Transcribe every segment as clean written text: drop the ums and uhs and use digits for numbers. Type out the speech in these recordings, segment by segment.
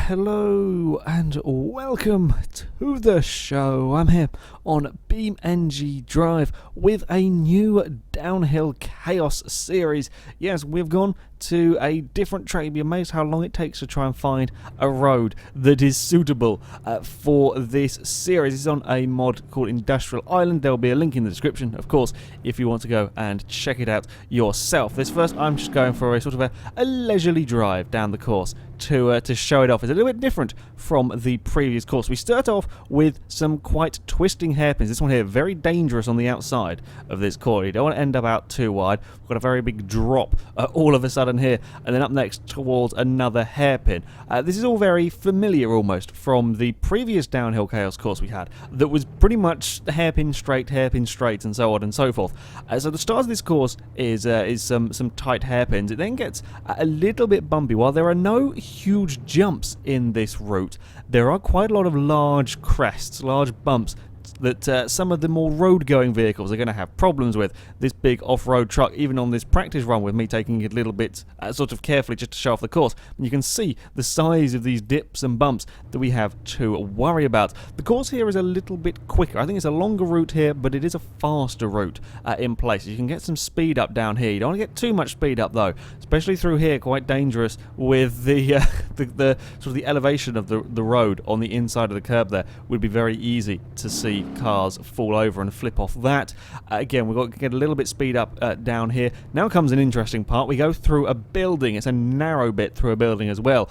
Hello and welcome to the show. I'm here on BeamNG Drive with a new Downhill Chaos series. Yes, we've gone to a different track. You'd be amazed how long it takes to try and find a road that is suitable for this series. It's on a mod called Industrial Island. There'll be a link in the description, of course, if you want to go and check it out yourself. This first, I'm just going for a sort of a leisurely drive down the course to show it off. It's a little bit different from the previous course. We start off with some quite twisting hairpins. This one here, very dangerous on the outside of this course. You don't want to end up out too wide. We've got a very big drop all of a sudden here, and then up next towards another hairpin. This is all very familiar almost from the previous Downhill Chaos course we had that was pretty much hairpin straight, and so on and so forth. So the start of this course is some tight hairpins. It then gets a little bit bumpy. While there are no huge jumps in this route, there are quite a lot of large crests, large bumps that some of the more road-going vehicles are going to have problems with. This big off-road truck, even on this practice run with me taking it a little bit sort of carefully just to show off the course, and you can see the size of these dips and bumps that we have to worry about. The course here is a little bit quicker. I think it's a longer route here, but it is a faster route in place. You can get some speed up down here. You don't want to get too much speed up though, especially through here. Quite dangerous with the sort of the elevation of the road on the inside of the curb. There would be very easy to see cars fall over and flip off that. Again, we've got to get a little bit speed up down here. Now comes an interesting part. We go through a building. It's a narrow bit through a building as well,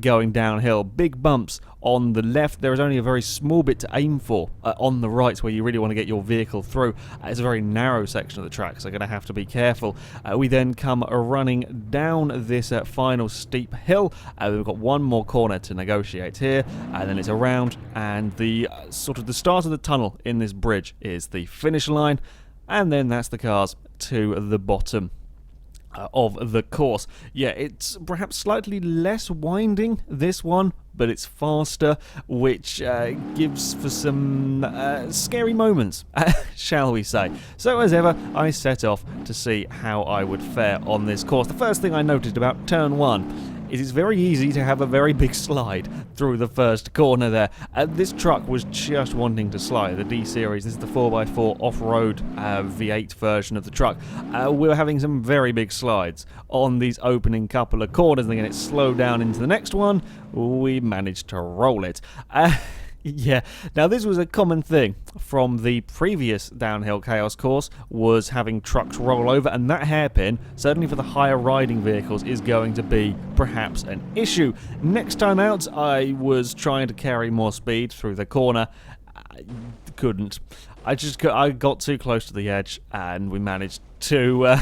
going downhill. Big bumps on the left. There is only a very small bit to aim for on the right where you really want to get your vehicle through. It's a very narrow section of the track, so you're going to have to be careful. We then come running down this final steep hill. We've got one more corner to negotiate here, and then it's around, and the sort of the start of the tunnel in this bridge is the finish line, and then that's the cars to the bottom of the course. Yeah, it's perhaps slightly less winding, this one, but it's faster, which gives for some scary moments, shall we say. So as ever, I set off to see how I would fare on this course. The first thing I noticed about turn 1 is it's very easy to have a very big slide through the first corner there. This truck was just wanting to slide, the D-Series. This is the 4x4 off-road V8 version of the truck. We were having some very big slides on these opening couple of corners, and then it slowed down into the next one. We managed to roll it. Yeah, now this was a common thing from the previous Downhill Chaos course, was having trucks roll over, and that hairpin, certainly for the higher riding vehicles, is going to be perhaps an issue. Next time out, I was trying to carry more speed through the corner. I couldn't. I got too close to the edge, and we managed to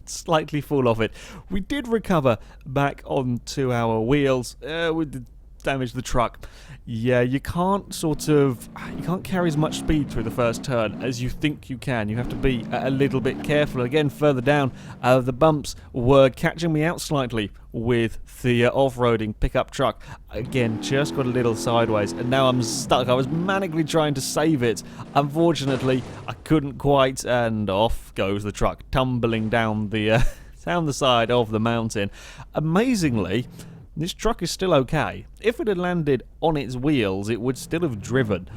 slightly fall off it. We did recover back onto our wheels. We did damage the truck. Yeah, you can't carry as much speed through the first turn as you think you can. You have to be a little bit careful. Again, further down, the bumps were catching me out slightly with the off-roading pickup truck. Again, just got a little sideways, and now I'm stuck. I was manically trying to save it. Unfortunately, I couldn't quite, and off goes the truck, tumbling down the down the side of the mountain. Amazingly, this truck is still okay. If it had landed on its wheels, it would still have driven.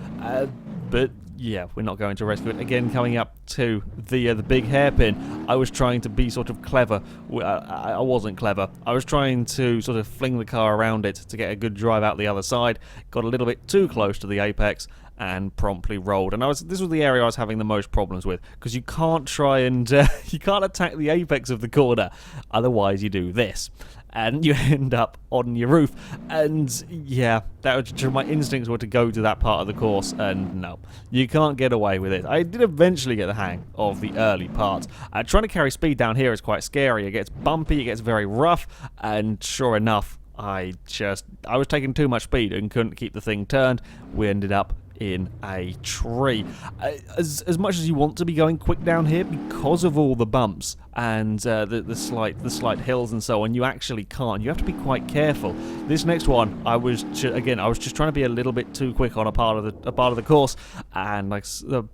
But yeah, we're not going to rescue it. Again, coming up to the big hairpin, I was trying to be sort of clever. I wasn't clever. I was trying to sort of fling the car around it to get a good drive out the other side. Got a little bit too close to the apex and promptly rolled. And this was the area I was having the most problems with, because you can't try and you can't attack the apex of the corner. Otherwise, you do this, and you end up on your roof. And yeah, my instincts were to go to that part of the course, and no, you can't get away with it. I did eventually get the hang of the early parts. Trying to carry speed down here is quite scary. It gets bumpy, it gets very rough, and sure enough, I was taking too much speed and couldn't keep the thing turned. We ended up in a tree. As much as you want to be going quick down here, because of all the bumps and the slight hills and so on, you actually can't. You have to be quite careful. This next one, I was just trying to be a little bit too quick on a part of the course, and I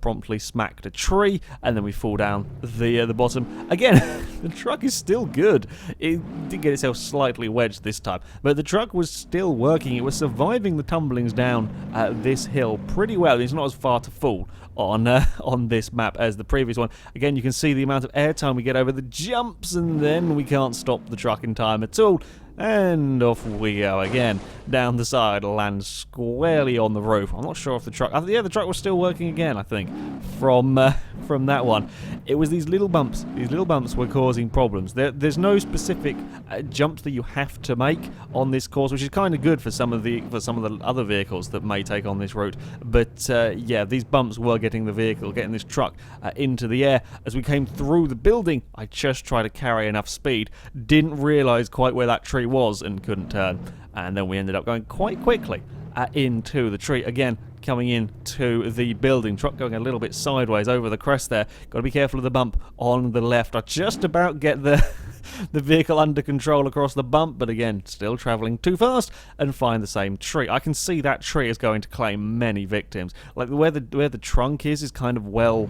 promptly smacked a tree, and then we fall down the bottom. Again, the truck is still good. It did get itself slightly wedged this time, but the truck was still working. It was surviving the tumblings down this hill pretty well. It's not as far to fall on this map as the previous one. Again, you can see the amount of airtime we get over the jumps, and then we can't stop the truck in time at all. And off we go again. Down the side, land squarely on the roof. I'm not sure if the truck... yeah, the truck was still working again, I think, from that one. It was these little bumps. These little bumps were causing problems. There's no specific jumps that you have to make on this course, which is kind of good for some of the other vehicles that may take on this route. But yeah, these bumps were getting this truck into the air. As we came through the building, I just tried to carry enough speed. Didn't realise quite where that tree was and couldn't turn, and then we ended up going quite quickly into the tree again, coming into the building. Truck going a little bit sideways over the crest there. Got to be careful of the bump on the left. I just about get the vehicle under control across the bump, but again, still travelling too fast, and find the same tree. I can see that tree is going to claim many victims. Like where the trunk is kind of well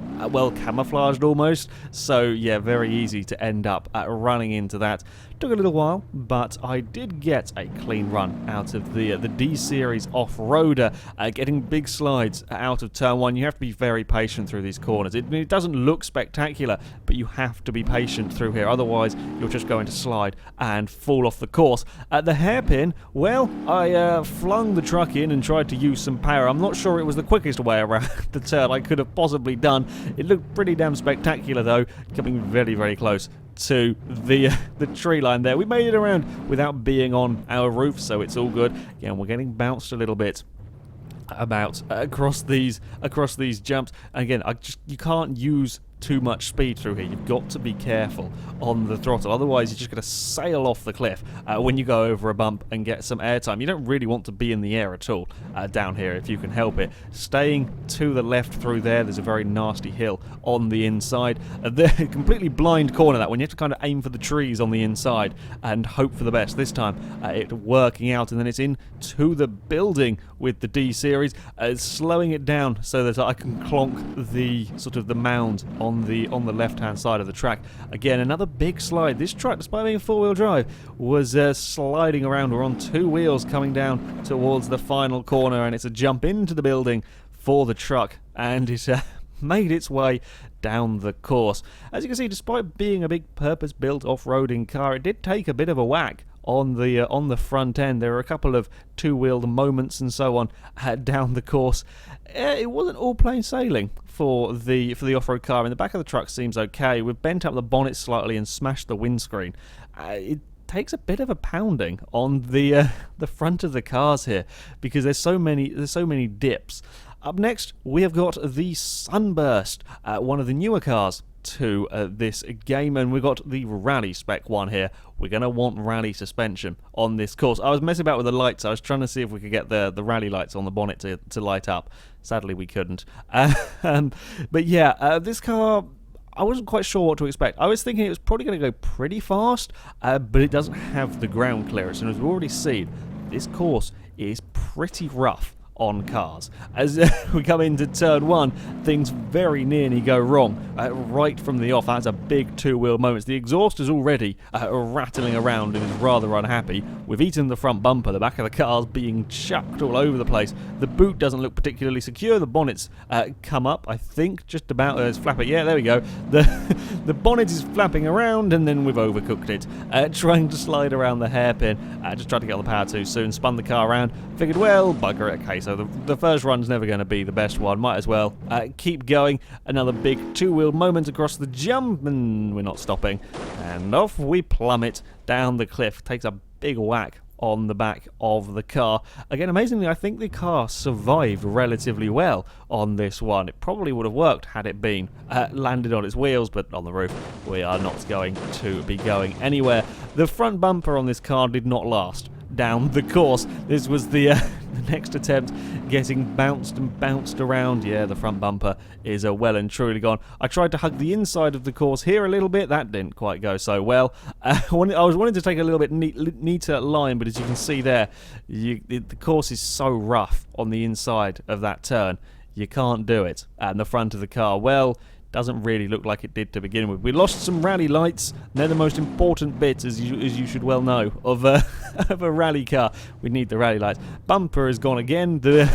camouflaged almost. So yeah, very easy to end up running into that. Took a little while, but I did get a clean run out of the D-Series off-roader, getting big slides out of turn 1. You have to be very patient through these corners. It doesn't look spectacular, but you have to be patient through here, otherwise you're just going to slide and fall off the course. At the hairpin, well, I flung the truck in and tried to use some power. I'm not sure it was the quickest way around the turn I could have possibly done. It looked pretty damn spectacular though, coming very, very close to the tree line there. We made it around without being on our roof, so it's all good. Again, we're getting bounced a little bit about across these jumps. Again, you can't use too much speed through here. You've got to be careful on the throttle, otherwise you're just going to sail off the cliff when you go over a bump and get some airtime. You don't really want to be in the air at all down here if you can help it. Staying to the left through there's a very nasty hill on the inside. The completely blind corner, that one. You have to kind of aim for the trees on the inside and hope for the best. This time it working out, and then it's into the building with the D-Series, slowing it down so that I can clonk the the mound on the left-hand side of the track. Again, another big slide. This truck, despite being four-wheel drive, was sliding around. We're on two wheels coming down towards the final corner, and it's a jump into the building for the truck, and it made its way down the course. As you can see, despite being a big purpose-built off-roading car, it did take a bit of a whack on the front end. There were a couple of two-wheeled moments and so on down the course. It wasn't all plain sailing for the off-road car. In the back of the truck seems okay. We've bent up the bonnet slightly and smashed the windscreen. It takes a bit of a pounding on the front of the cars here because there's so many dips. Up next, we have got the Sunburst, one of the newer cars to this game, and we've got the rally spec one here. We're going to want rally suspension on this course. I was messing about with the lights. I was trying to see if we could get the rally lights on the bonnet to light up. Sadly, we couldn't. But yeah, this car, I wasn't quite sure what to expect. I was thinking it was probably going to go pretty fast, but it doesn't have the ground clearance. And as we've already seen, this course is pretty rough on cars. As we come into turn 1, things very nearly go wrong right from the off. That's a big two-wheel moment. The exhaust is already rattling around and is rather unhappy. We've eaten the front bumper. The back of the car's being chucked all over the place. The boot doesn't look particularly secure. The bonnet's come up, I think, just about as flapping. Yeah, there we go. The bonnet is flapping around, and then we've overcooked it. Trying to slide around the hairpin. Just tried to get on the power too soon. Spun the car around. Figured, well, bugger it. Okay, so the first run's never going to be the best one. Might as well keep going. Another big two-wheeled moment across the jump, and we're not stopping. And off we plummet down the cliff. Takes a big whack on the back of the car. Again, amazingly, I think the car survived relatively well on this one. It probably would have worked had it been landed on its wheels, but on the roof, we are not going to be going anywhere. The front bumper on this car did not last down the course. This was the next attempt getting bounced and bounced around. Yeah, the front bumper is well and truly gone. I tried to hug the inside of the course here a little bit. That didn't quite go so well. I was wanting to take a little bit neater line, but as you can see there, the course is so rough on the inside of that turn. You can't do it. And the front of the car, well, doesn't really look like it did to begin with. We lost some rally lights. They're the most important bits, as you should well know, of of a rally car. We need the rally lights. Bumper is gone again. The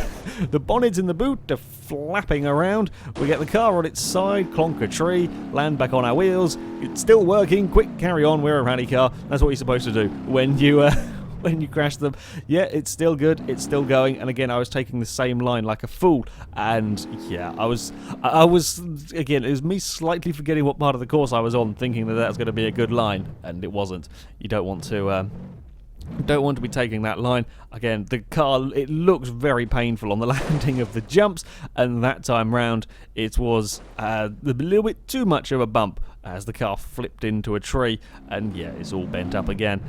bonnet and the boot are flapping around. We get the car on its side, clonk a tree, land back on our wheels. It's still working. Quick, carry on. We're a rally car. That's what you're supposed to do when you when you crash them. Yeah, it's still good, it's still going, and again, I was taking the same line like a fool, and yeah, I was again, it was me slightly forgetting what part of the course I was on, thinking that was going to be a good line, and it wasn't. You don't want to be taking that line. Again, the car, it looks very painful on the landing of the jumps, and that time round it was a little bit too much of a bump as the car flipped into a tree, and yeah, it's all bent up again.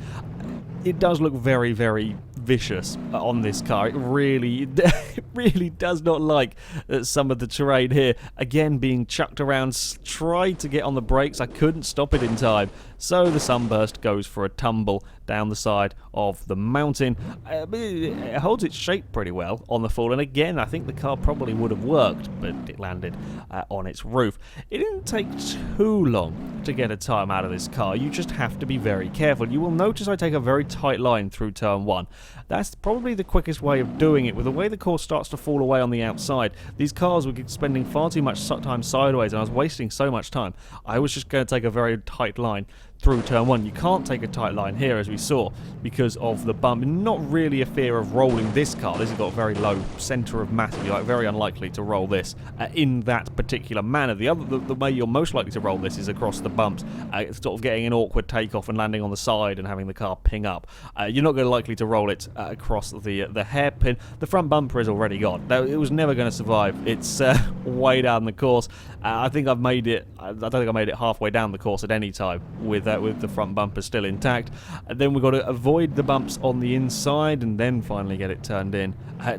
It does look very, very vicious on this car. It really does not like some of the terrain here. Again, being chucked around, tried to get on the brakes. I couldn't stop it in time. So the Sunburst goes for a tumble down the side of the mountain. It holds its shape pretty well on the fall. And again, I think the car probably would have worked, but it landed on its roof. It didn't take too long to get a time out of this car. You just have to be very careful. You will notice I take a very tight line through turn 1. That's probably the quickest way of doing it. With the way the course starts to fall away on the outside, these cars were spending far too much time sideways, and I was wasting so much time. I was just going to take a very tight line through turn 1. You can't take a tight line here, as we saw, because of the bump. Not really a fear of rolling this car. This has got a very low centre of mass, if you like. Very unlikely to roll this in that particular manner. The way you're most likely to roll this is across the bumps, sort of getting an awkward takeoff and landing on the side and having the car ping up. You're not going to likely to roll it across the hairpin. The front bumper is already gone. It was never going to survive. It's way down the course. I think I've made it. I don't think I made it halfway down the course at any time with the front bumper still intact. And then we've got to avoid the bumps on the inside and then finally get it turned in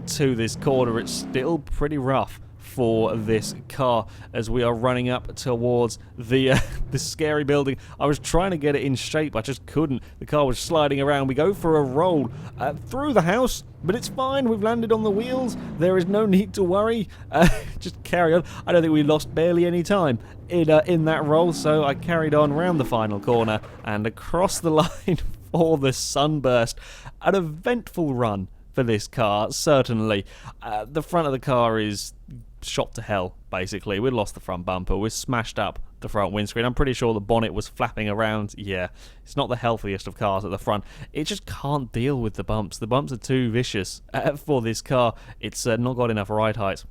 to this corner. It's still pretty rough for this car as we are running up towards the scary building. I was trying to get it in shape, I just couldn't. The car was sliding around. We go for a roll through the house, but it's fine. We've landed on the wheels. There is no need to worry. Just carry on. I don't think we lost barely any time in that roll, so I carried on round the final corner and across the line for the Sunburst. An eventful run for this car, certainly. The front of the car is shot to hell, basically. We lost the front bumper. We smashed up the front windscreen. I'm pretty sure the bonnet was flapping around. Yeah, it's not the healthiest of cars at the front. It just can't deal with the bumps. The bumps are too vicious for this car. It's not got enough ride height.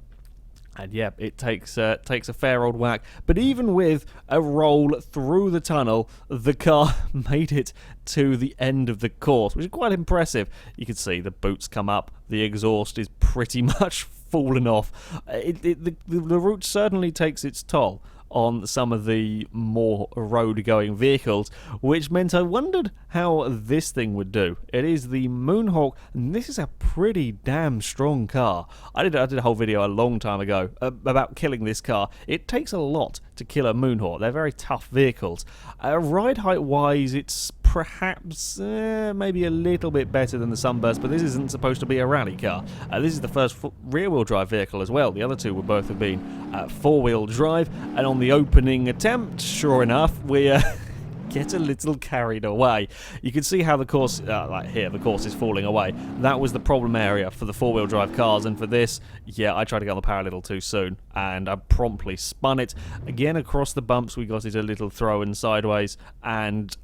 And yeah, it takes a fair old whack. But even with a roll through the tunnel, the car made it to the end of the course, which is quite impressive. You can see the boots come up. The exhaust is pretty much fallen off. The route certainly takes its toll on some of the more road-going vehicles, which meant I wondered how this thing would do. It is the Moonhawk, and this is a pretty damn strong car. I did a whole video a long time ago about killing this car. It takes a lot to kill a Moonhawk. They're very tough vehicles. Ride height-wise, it's perhaps maybe a little bit better than the Sunburst, but this isn't supposed to be a rally car. This is the first rear-wheel drive vehicle as well. The other two would both have been four-wheel drive, and on the opening attempt, sure enough, we get a little carried away. You can see how the course, like here, the course is falling away. That was the problem area for the four-wheel drive cars, and for this, yeah, I tried to get on the power a little too soon, and I promptly spun it. Again, across the bumps, we got it a little throw-in sideways, and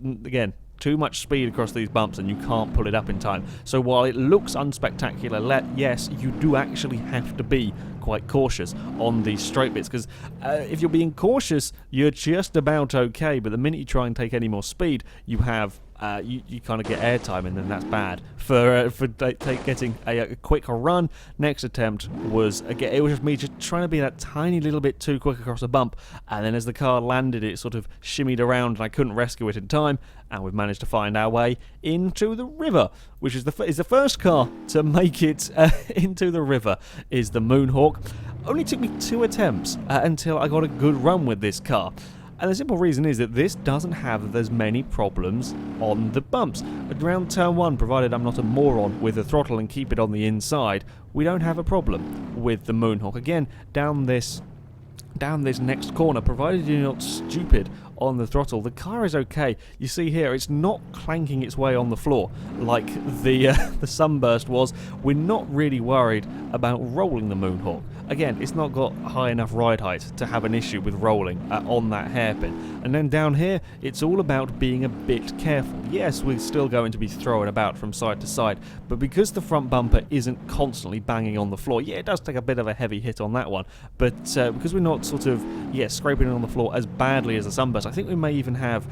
again, too much speed across these bumps and you can't pull it up in time. So while it looks unspectacular, yes, you do actually have to be quite cautious on these straight bits, because if you're being cautious, you're just about okay, but the minute you try and take any more speed, you have you kind of get airtime, and then that's bad for getting a quick run. Next attempt was, again, it was just me just trying to be that tiny little bit too quick across a bump, and then as the car landed, it sort of shimmied around, and I couldn't rescue it in time, and we've managed to find our way into the river, which is the first car to make it into the river, is the Moonhawk. Only took me 2 attempts until I got a good run with this car. And the simple reason is that this doesn't have as many problems on the bumps. Around turn 1, provided I'm not a moron with the throttle and keep it on the inside, we don't have a problem with the Moonhawk. Again, down this next corner, provided you're not stupid on the throttle, the car is okay. You see here, it's not clanking its way on the floor like the Sunburst was. We're not really worried about rolling the Moonhawk. Again, it's not got high enough ride height to have an issue with rolling on that hairpin. And then down here, it's all about being a bit careful. Yes, we're still going to be throwing about from side to side, but because the front bumper isn't constantly banging on the floor, yeah, it does take a bit of a heavy hit on that one, but because we're not sort of, scraping it on the floor as badly as the Sunburst, I think we may even have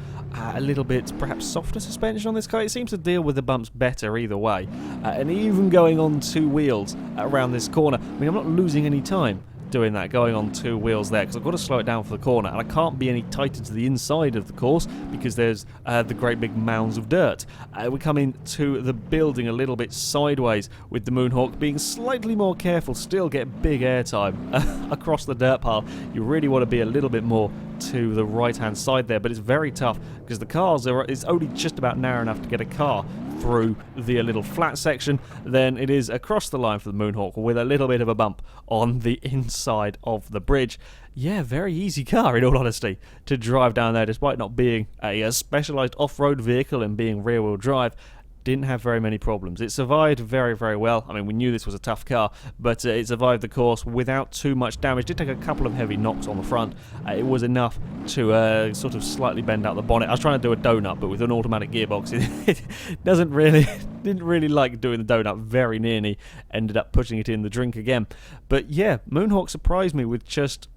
a little bit, perhaps, softer suspension on this car. It seems to deal with the bumps better either way. And even going on 2 wheels around this corner, I mean, I'm not losing any time doing that, going on 2 wheels there, because I've got to slow it down for the corner, and I can't be any tighter to the inside of the course because there's the great big mounds of dirt. We come into the building a little bit sideways with the Moonhawk, being slightly more careful, still get big airtime across the dirt pile. You really want to be a little bit more to the right hand side there, but it's very tough because the cars is only just about narrow enough to get a car through the little flat section. Then it is across the line for the Moonhawk with a little bit of a bump on the inside of the bridge. Yeah, very easy car, in all honesty, to drive down there, despite not being a specialised off-road vehicle and being rear-wheel drive. Didn't have very many problems. It survived very, very well. I mean, we knew this was a tough car, but it survived the course without too much damage. Did take a couple of heavy knocks on the front. It was enough to sort of slightly bend out the bonnet. I was trying to do a donut, but with an automatic gearbox, it didn't really like doing the donut. Very nearly ended up putting it in the drink again. But yeah, Moonhawk surprised me with just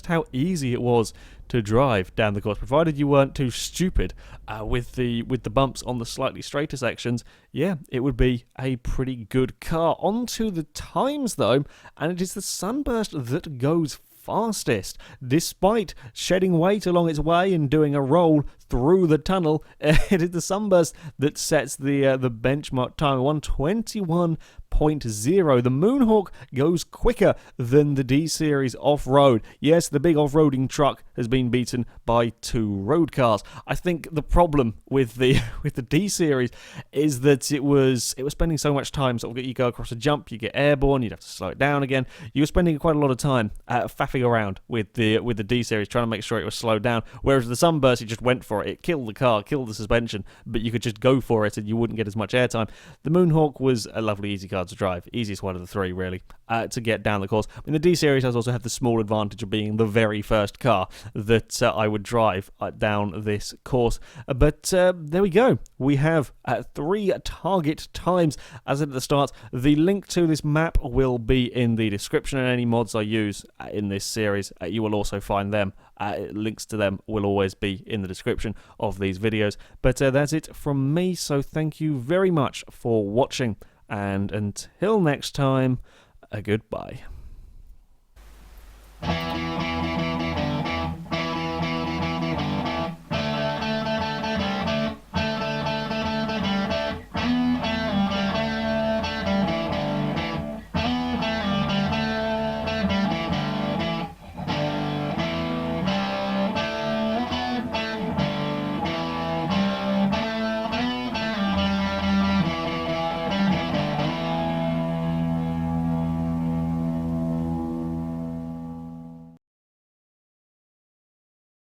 how easy it was to drive down the course, provided you weren't too stupid with the bumps on the slightly straighter sections. Yeah, it would be a pretty good car. On to the times though, and it is the Sunburst that goes fastest, despite shedding weight along its way and doing a roll through the tunnel. It is the Sunburst that sets the benchmark time, 121.0. The Moonhawk goes quicker than the D-Series off-road. Yes, the big off-roading truck has been beaten by 2 road cars. I think the problem with the D-Series is that it was spending so much time. Sort of, you go across a jump, you get airborne, you'd have to slow it down again. You were spending quite a lot of time faffing around with the D-Series, trying to make sure it was slowed down. Whereas the Sunburst, you just went for it. It killed the car, killed the suspension, but you could just go for it and you wouldn't get as much airtime. The Moonhawk was a lovely, easy car to drive. Easiest one of the 3, really, to get down the course. I mean, the D-Series has also had the small advantage of being the very first car that I would drive down this course. But there we go. We have 3 target times. As at the start, the link to this map will be in the description, and any mods I use in this series, you will also find them. Links to them will always be in the description of these videos. But that's it from me, so thank you very much for watching, and until next time, goodbye.